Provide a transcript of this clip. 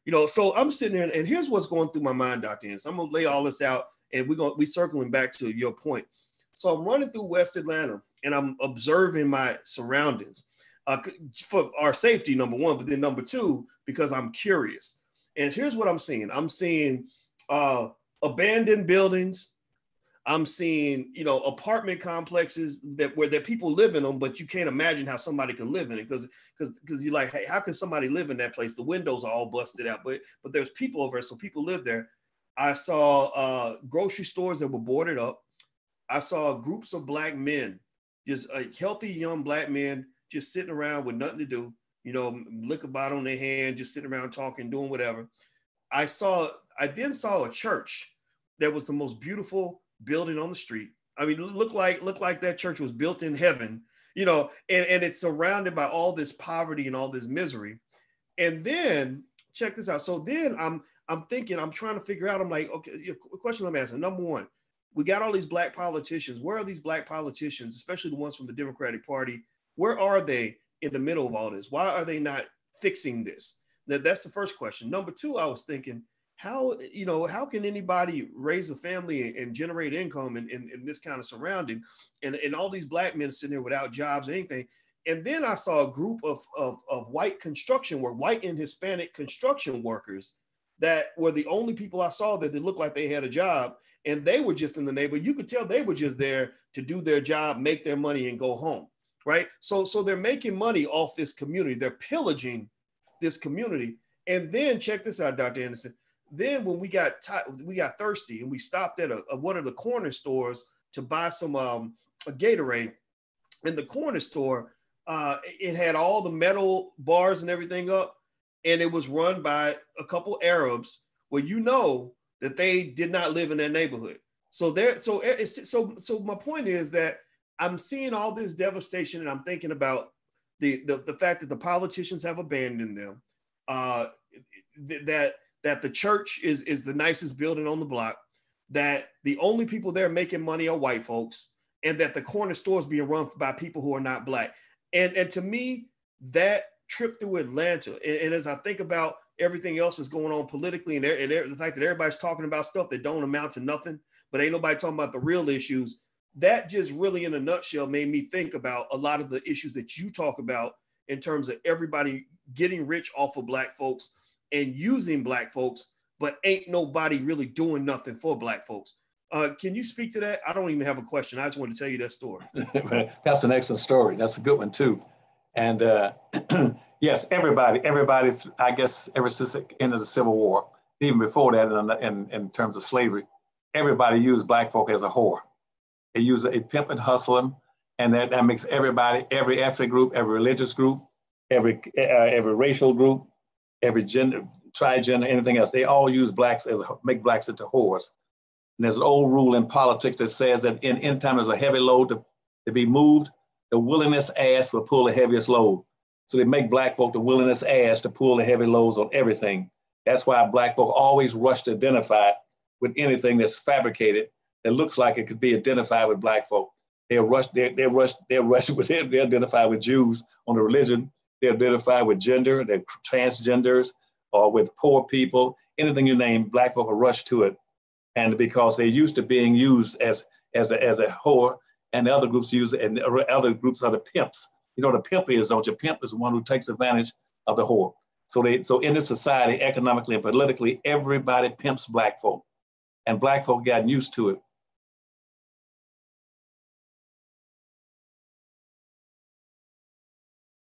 You know, so I'm sitting there, and here's what's going through my mind, Dr. Ennis. I'm gonna lay all this out, and we're circling back to your point. So I'm running through West Atlanta, and I'm observing my surroundings for our safety, number one, but then number two, because I'm curious. And here's what I'm seeing. I'm seeing abandoned buildings. I'm seeing, you know, apartment complexes where people live in them, but you can't imagine how somebody can live in it because you're like, hey, how can somebody live in that place? The windows are all busted out, but there's people over there, so people live there. I saw grocery stores that were boarded up. I saw groups of Black men, just healthy young Black men, just sitting around with nothing to do, you know, liquor bottle in their hand, just sitting around talking, doing whatever. I then saw a church that was the most beautiful building on the street. I mean, looked like that church was built in heaven, you know, and it's surrounded by all this poverty and all this misery. And then check this out. So then I'm thinking, I'm trying to figure out, I'm like, okay, the question I'm asking, number one, we got all these Black politicians. Where are these Black politicians, especially the ones from the Democratic Party? Where are they in the middle of all this? Why are they not fixing this? That's the first question. Number two, I was thinking, how can anybody raise a family and generate income in this kind of surrounding, and all these Black men sitting there without jobs or anything? And then I saw a group of white white and Hispanic construction workers that were the only people I saw that they looked like they had a job, and they were just in the neighborhood. You could tell they were just there to do their job, make their money, and go home, right? So they're making money off this community. They're pillaging this community. And then check this out, Dr. Anderson. Then when we got thirsty and we stopped at one of the corner stores to buy some a Gatorade. In the corner store, it had all the metal bars and everything up, and it was run by a couple Arabs where you know that they did not live in that neighborhood. So my point is that I'm seeing all this devastation, and I'm thinking about the fact that the politicians have abandoned them, that the church is the nicest building on the block, that the only people there making money are white folks, and that the corner store is being run by people who are not Black. And to me, that trip through Atlanta, and as I think about everything else that's going on politically, and the fact that everybody's talking about stuff that don't amount to nothing, but ain't nobody talking about the real issues, that just really in a nutshell made me think about a lot of the issues that you talk about in terms of everybody getting rich off of Black folks and using Black folks, but ain't nobody really doing nothing for Black folks. Can you speak to that? I don't even have a question. I just wanted to tell you that story. That's an excellent story. That's a good one too. And yes, everybody, I guess ever since the end of the Civil War, even before that in terms of slavery, everybody used Black folk as a whore. They use a pimp and hustle them. And that makes everybody, every ethnic group, every religious group, every racial group, every gender, trigender, anything else, they all use make Blacks into whores. And there's an old rule in politics that says that in any time there's a heavy load to be moved, the willingness ass will pull the heaviest load. So they make Black folk the willingness ass to pull the heavy loads on everything. That's why Black folk always rush to identify with anything that's fabricated that looks like it could be identified with Black folk. They identify with Jews on the religion. They identify with gender, they're transgenders, or with poor people, anything you name, Black folk will rush to it. And because they're used to being used as a whore, and the other groups use it, and other groups are the pimps. You know what a pimp is, don't you? Pimp is the one who takes advantage of the whore. So in this society, economically and politically, everybody pimps Black folk. And Black folk gotten used to it.